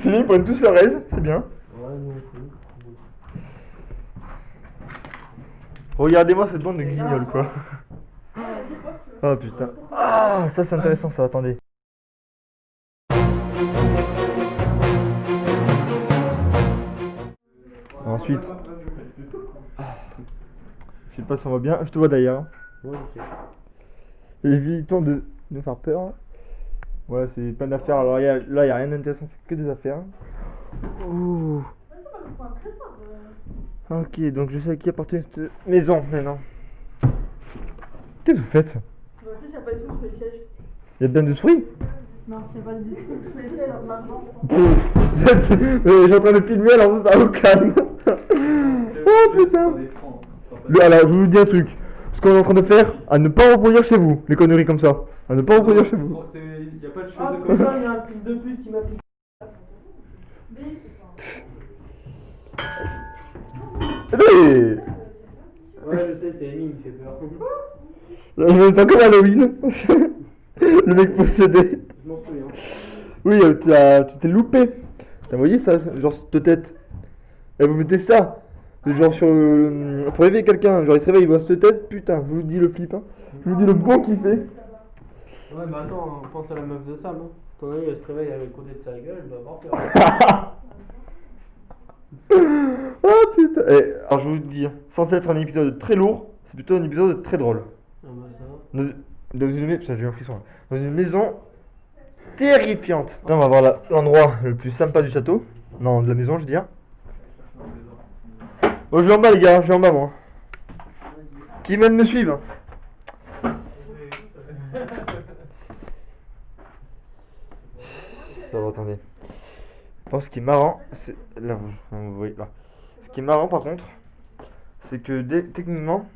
C'est bien, ils prennent tous leur aise, c'est bien. Ouais, non, Regardez-moi cette bande de guignols, quoi. Oh putain. Ah, ça c'est intéressant, ça, attendez. Ensuite. Je sais pas si on voit bien, je te vois d'ailleurs. ouais, ok. Évitons de faire peur. Voilà, c'est plein d'affaires. Alors là, il n'y a rien d'intéressant, c'est que des affaires. Ouh. Ok, donc je sais à qui appartient cette maison maintenant. Qu'est-ce que vous faites? En plus, il n'y a pas de trucs sur les sièges. Il y a bien de souris? Non, c'est pas des trucs sur les sièges maintenant. J'ai en train de filmer alors ça au calme. Oh putain. Alors, je vous dis un truc. Ce qu'on est en train de faire, à ne pas reproduire chez vous, les conneries comme ça. À ne pas reproduire chez vous. Il n'y a pas de Ah choses putain, il y a un fils de pute qui m'a piqué. Allez. Ouais, je sais, c'est Amy, il fait peur. C'est encore Halloween. Le mec possédé. Je m'en souviens. Oui, tu t'es loupé. T'as envoyé ça, genre cette tête. Et vous mettez ça. Genre sur pour réveiller quelqu'un, genre il se réveille, il voit cette tête, putain, je vous dis le flip, hein. Je vous dis le bon qu'il fait. Ouais, mais attends, pense à la meuf de Sam. Hein. Ton oeil, elle se réveille avec le côté de sa gueule, elle doit avoir peur. Oh putain. Et, alors je vais vous dire, censé être un épisode très lourd, c'est plutôt un épisode très drôle. Ah bah ça va. Dans une maison, putain, j'ai eu un frisson là. Dans une maison terrifiante. Là, on va voir l'endroit le plus sympa du château. Non, de la maison, je veux dire. Bon, je vais en bas, les gars, je vais en bas, moi. Qui même me suivent. Alors, attendez. Bon, ce qui est marrant, c'est. Là, vous voyez, là. Ce qui est marrant, par contre, c'est que techniquement,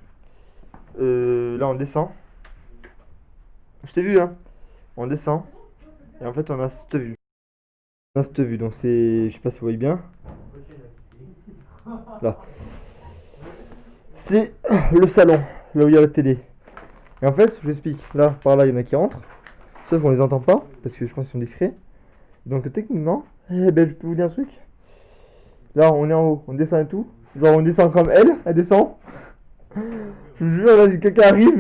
là, on descend. Je t'ai vu, hein. On descend. Et en fait, on a cette vue. On a cette vue, donc c'est. Je sais pas si vous voyez bien. Là. C'est le salon, là où il y a la télé. Et en fait, je vous explique. Là, par là, il y en a qui rentrent. Sauf qu'on les entend pas, parce que je pense qu'ils sont discrets. Donc, techniquement, eh ben, je peux vous dire un truc. Là, on est en haut, on descend et tout. Genre, on descend comme elle descend. Je vous jure, là, quelqu'un arrive,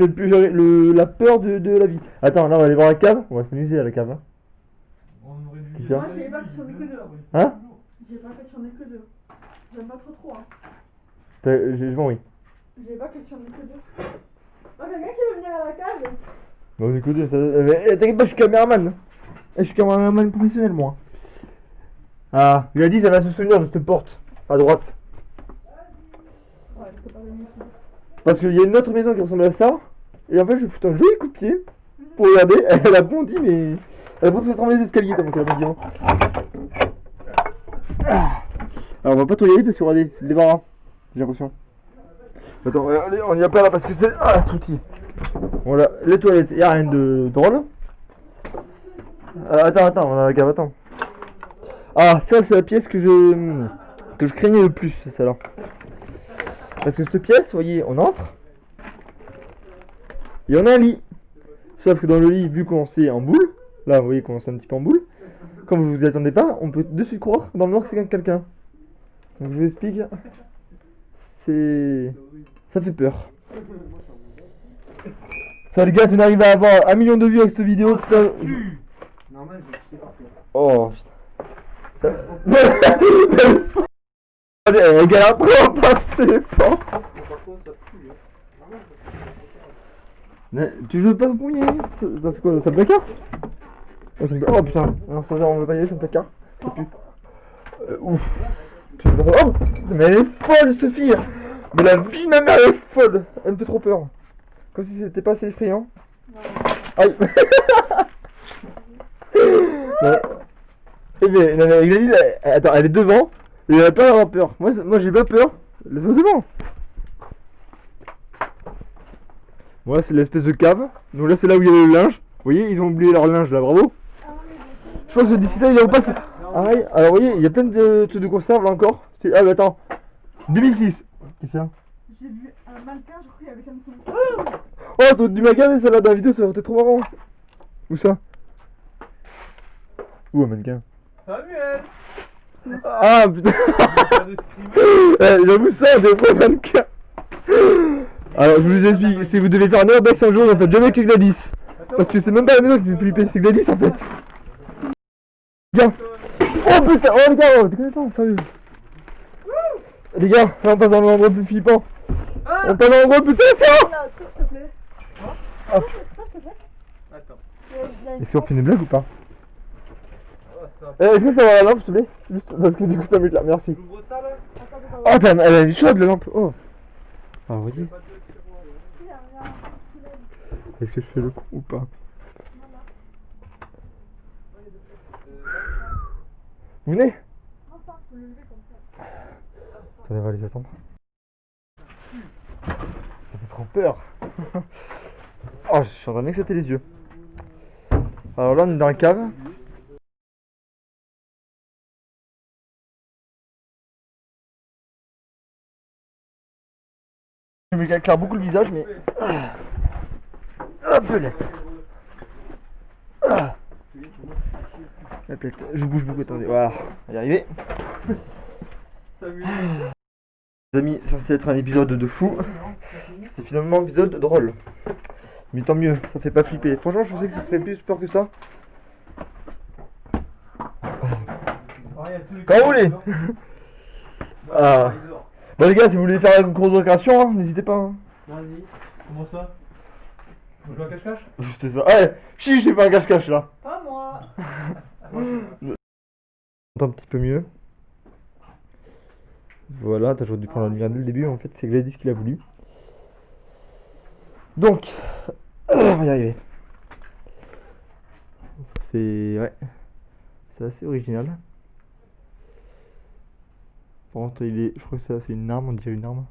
la peur de la vie. Attends, là, on va aller voir la cave. On va s'amuser à la cave. Hein. Qui ça? Moi, je savais pas qu'il y en ait que deux. Hein? J'ai pas fait qu'il y en ait que deux. J'aime pas trop, hein. Je m'en oui. J'ai pas qu'il y en ait que deux. Oh, quelqu'un qui veut venir à la cave? Bon, écoutez, t'inquiète pas, je suis caméraman. Je suis caméraman professionnel, moi. Ah, il a dit, ça va se souvenir de cette porte, à droite. Ouais, c'est pas venu. Parce qu'il y a une autre maison qui ressemble à ça. Et en fait, je fous un joli coup de pied. Pour regarder, elle a bondi, mais. Elle a bondi se trembler les escaliers, tellement qu'elle a bondi. Ah. Alors, on va pas trop y aller parce que, regardez, c'est le débarras. J'ai l'impression. Attends, allez, on y a pas là parce que c'est. Ah, c'est outil. Voilà, les toilettes, y a rien de drôle. Attends, on a la cave, attends. Ah, ça, c'est la pièce que je craignais le plus, c'est celle-là. Parce que cette pièce, vous voyez, on entre. Et on a un lit. Sauf que dans le lit, vu qu'on s'est en boule, là, vous voyez qu'on s'est un petit peu en boule. Comme vous vous y attendez pas, on peut de suite croire dans le noir que c'est quelqu'un. Donc je vous explique. Ça fait peur. Ça les gars, si on arrive à avoir 1 million de vues avec cette vidéo, ça... Normal, je sais pas. Oh putain. Elle galère trop à passer fort. Mais tu joues pas au premier? C'est quoi? Ça me placarde? Oh putain, non, ça on veut pas y aller, ça me placarde. C'est plus. Ouf. Oh, mais elle est folle cette fille. Mais la vie de ma mère est folle. Elle me fait trop peur. Comme si c'était pas assez effrayant. Non. Aïe. Non. Eh mais, non, mais Gladys, attends, elle est devant. Et elle a pas d'avoir peur. Moi j'ai pas peur. Laisse-moi devant. Moi c'est l'espèce de cave. Donc là c'est là où il y avait le linge. Vous voyez, ils ont oublié leur linge là, bravo. Ah oui, Je pense que d'ici là, il en passe. Ah ouais, alors vous voyez, il y a plein de trucs de conserve là encore. Ah mais attends. 2006. Qu'est-ce qu'il y a? j'ai vu un mannequin, je crois qu'il y avait comme ça. Oh, t'as dû regarder ça là dans la vidéo, ça aurait été trop marrant. Où ça? Où un mannequin? Samuel. Ah putain. Pas de screamer. J'avoue ça, des vrais mannequins. Alors je vous explique, si vous devez faire un urbex un jour, ne faites jamais que Gladys. Parce que c'est même pas la maison qui fait flipper, c'est Gladys en fait. Gars. Oh putain, oh les gars, oh, t'es connaissant, sérieux. Les gars, là on passe dans l'endroit le plus flippant. On passe dans l'endroit le plus terrifiant. Là, s'il te plaît. Ah. S'il te plaît. Attends. Il y a une Est-ce qu'on fait une blague ou pas? Oh, ça. Est-ce que ça va la lampe s'il te plaît? Juste parce que du coup ça m'éclaire, là, merci. J'ouvre ça là. Oh putain, elle est chaude la lampe, oh. Ah vous voyez, il y a rien. est-ce que je fais le coup ou pas? Vous venez? Enfin, faut le lever comme ça. Attendez, on va les attendre. Ça fait trop peur. Oh, je suis en train d'éclater les yeux. Alors là, on est dans la cave. Je m'éclaire beaucoup le visage, mais... Hop, là. Hop, là. Je bouge beaucoup, attendez, voilà, on va y arriver. Samuel. Les amis, ça c'est être un épisode de fou. C'est finalement un épisode drôle. Mais tant mieux, ça fait pas flipper. Franchement, je pensais que ça ferait plus peur que ça. Quand vous voulez. Ah. Bon les gars, si vous voulez faire une grosse récréation, hein, n'hésitez pas. Hein. Vas-y. Comment ça? On joue à cache-cache? Juste ça. Allez, chiche, j'ai fait un cache-cache là. Pas moi. Un petit peu mieux. Voilà, t'as dû prendre la lumière dès le début, en fait c'est Gladys qui l'a voulu. Donc, on va y arriver. C'est... ouais. C'est assez original. Par contre, il est... je crois que ça c'est une arme, on dirait une arme.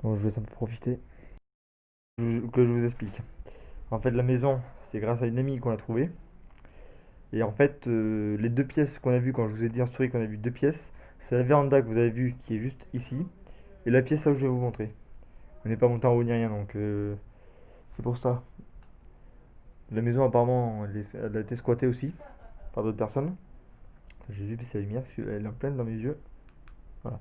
Donc je vais un peu profiter. Que je vous explique. En fait, la maison, c'est grâce à une amie qu'on l'a trouvée. Et en fait, les deux pièces qu'on a vues, quand je vous ai dit en story qu'on a vu deux pièces, c'est la véranda que vous avez vue qui est juste ici. Et la pièce là où je vais vous montrer. On n'est pas monté en haut ni rien, donc c'est pour ça. La maison apparemment, elle a été squattée aussi par d'autres personnes. J'ai vu baisser la lumière, parce qu'elle est en pleine dans mes yeux. Voilà.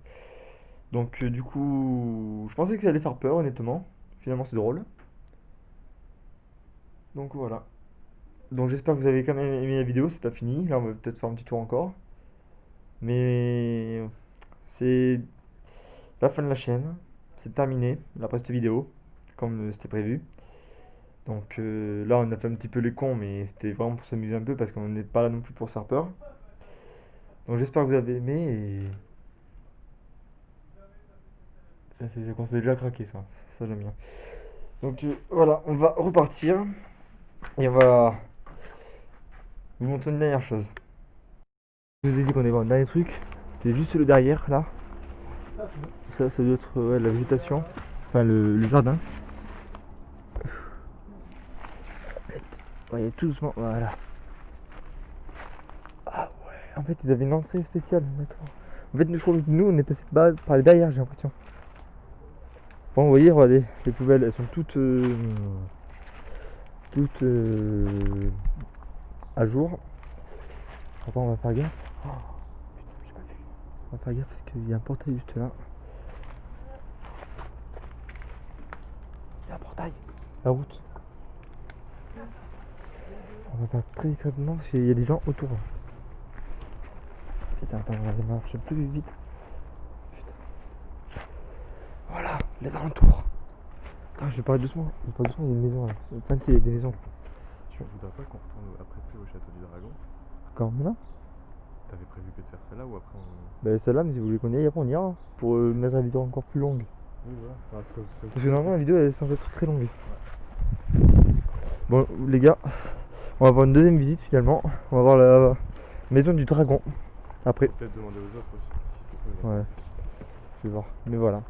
Donc du coup, je pensais que ça allait faire peur honnêtement. Finalement c'est drôle. Donc voilà. Donc j'espère que vous avez quand même aimé la vidéo, c'est pas fini. Là on va peut-être faire un petit tour encore. Mais c'est la fin de la chaîne. C'est terminé, après cette vidéo, comme c'était prévu. Donc là on a fait un petit peu les cons, mais c'était vraiment pour s'amuser un peu parce qu'on n'est pas là non plus pour se faire peur. Donc j'espère que vous avez aimé et... ça c'est qu'on s'est déjà craqué ça j'aime bien. Donc voilà, on va repartir et on va vous montrer une dernière chose. Je vous ai dit qu'on allait voir un dernier truc, c'est juste le derrière là. Ça doit être ouais, la végétation, enfin le jardin. Voyez tout doucement, voilà. Ah ouais, en fait ils avaient une entrée spéciale, d'accord. En fait nous on est passé par les derrière, j'ai l'impression. Bon, vous voyez, regardez, les poubelles elles sont toutes à jour. Après on va faire gaffe. Oh, putain, j'ai pas vu. On va faire gaffe parce qu'il y a un portail juste là. Il y a un portail, la route. On va faire très discrètement parce qu'il y a des gens autour. Putain, attends, on va marcher plus vite. Putain. Voilà, les alentours. Attends, je vais parler doucement. Je vais parler doucement, il y a une maison là. Plein de il y a des maisons. Tu voudrais pas qu'on retourne après tu sais, au château du dragon? Quand maintenant? T'avais prévu que de faire celle-là ou après on. Bah celle-là, mais si vous voulez qu'on y aille, après on ira. Pour mettre la vidéo encore plus longue. Oui, voilà. Parce que normalement la vidéo elle est censée être très longue. Bon les gars, on va voir une deuxième visite finalement. On va voir la maison du dragon. Après. Faut peut-être demander aux autres aussi, si c'est pas Ouais. Je vais voir. Mais voilà.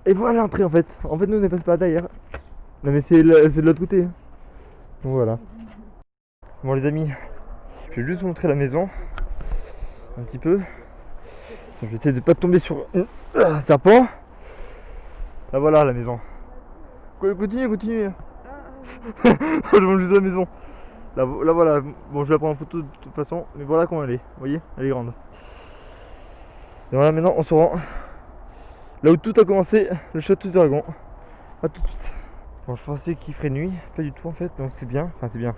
Et voilà l'entrée en fait. En fait nous on est passé par derrière. Non mais c'est de l'autre côté. Donc voilà. Bon les amis, je vais juste vous montrer la maison. Un petit peu. Je vais essayer de pas tomber sur un serpent. Là voilà la maison. Continue. Je monte juste la maison. Là voilà. Bon je vais la prendre en photo de toute façon. Mais voilà comment elle est. Vous voyez, elle est grande. Et voilà maintenant on se rend là où tout a commencé, le château du dragon. A tout de suite. Bon je pensais qu'il ferait nuit, pas du tout en fait, donc c'est bien. Enfin c'est bien.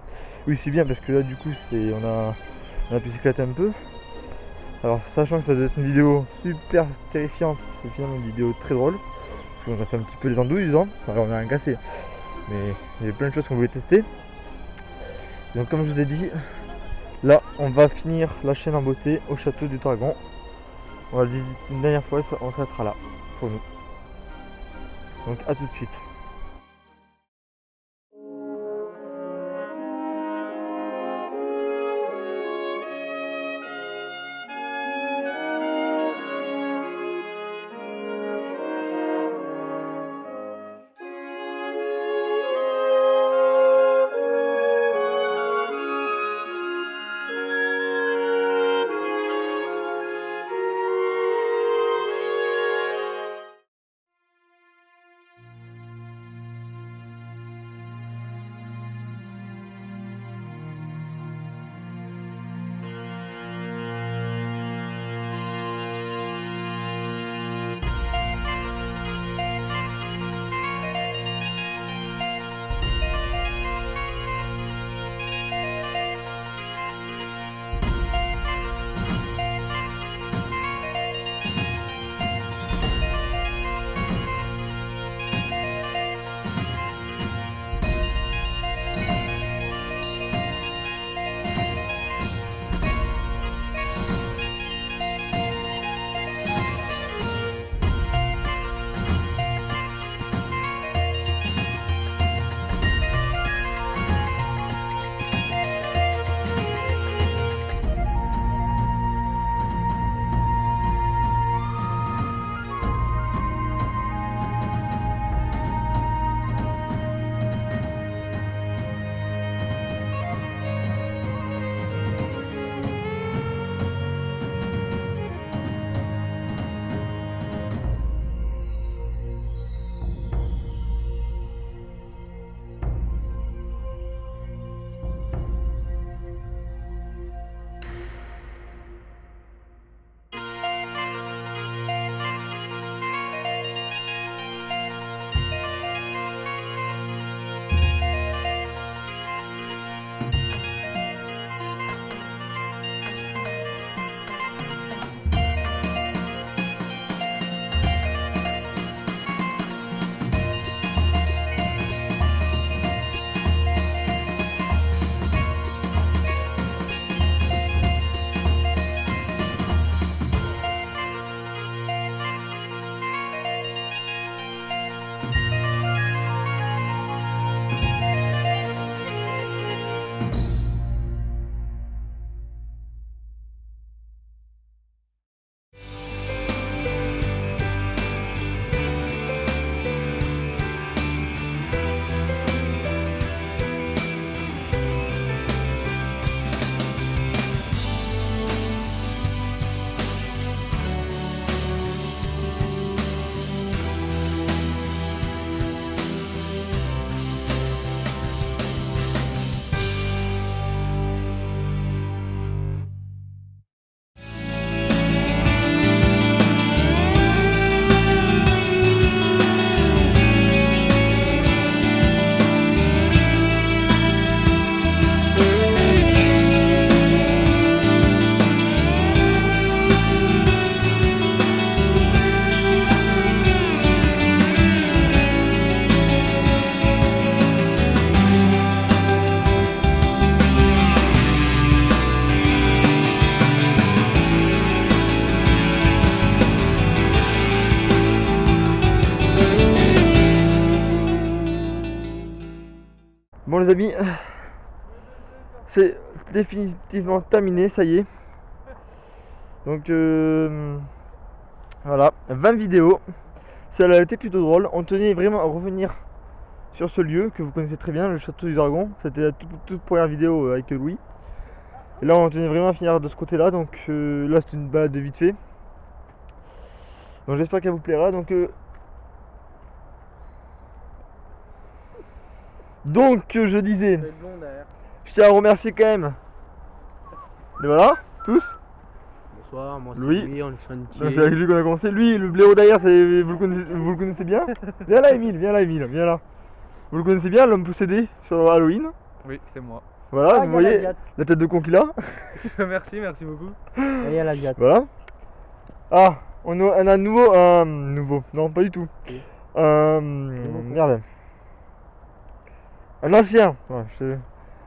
Oui c'est bien parce que là du coup c'est on a pu s'éclater un peu. Alors sachant que ça doit être une vidéo super terrifiante, c'est finalement une vidéo très drôle. Parce qu'on a fait un petit peu les andouilles disons. Alors on a rien cassé. Mais il y avait plein de choses qu'on voulait tester. Donc comme je vous ai dit, là on va finir la chaîne en beauté au château du dragon. On va le visiter une dernière fois, on s'arrêtera là pour nous. Donc à tout de suite. Bon les amis, c'est définitivement terminé, ça y est. Donc voilà, 20 vidéos. Celle-là a été plutôt drôle. On tenait vraiment à revenir sur ce lieu que vous connaissez très bien, le château du Dragon. C'était la toute première vidéo avec Louis. Et là on tenait vraiment à finir de ce côté là. Donc là c'est une balade de vite fait. Donc j'espère qu'elle vous plaira. Donc je disais, je tiens à remercier quand même. Et voilà, tous. Bonsoir, moi c'est Louis. Louis, on est Donc, chantier. c'est avec lui qu'on a commencé. Lui, le blaireau derrière, vous le connaissez bien. Viens là, Emile, viens là. Vous le connaissez bien, l'homme possédé sur Halloween. Oui, c'est moi. Voilà, Ah, vous voyez la tête de con qu'il a. Merci beaucoup. Il y a la gâte. Voilà. Ah, on a un nouveau. Non, pas du tout. Merde. Un ancien. Ouais,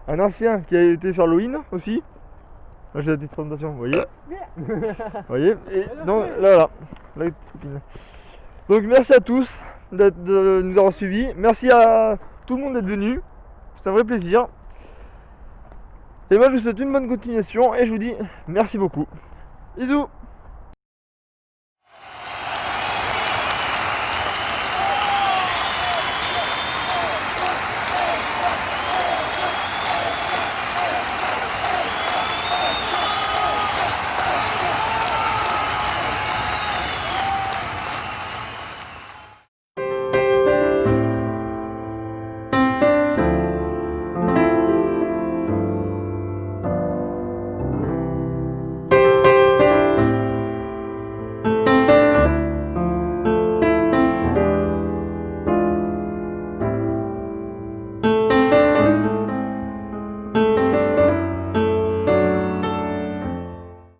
un ancien qui a été sur Halloween aussi. Là, j'ai la petite présentation, vous voyez. Vous voyez. Et donc là, la petite copine. Donc merci à tous de nous avoir suivis. Merci à tout le monde d'être venu. C'est un vrai plaisir. Et moi je vous souhaite une bonne continuation et je vous dis merci beaucoup. Bisous.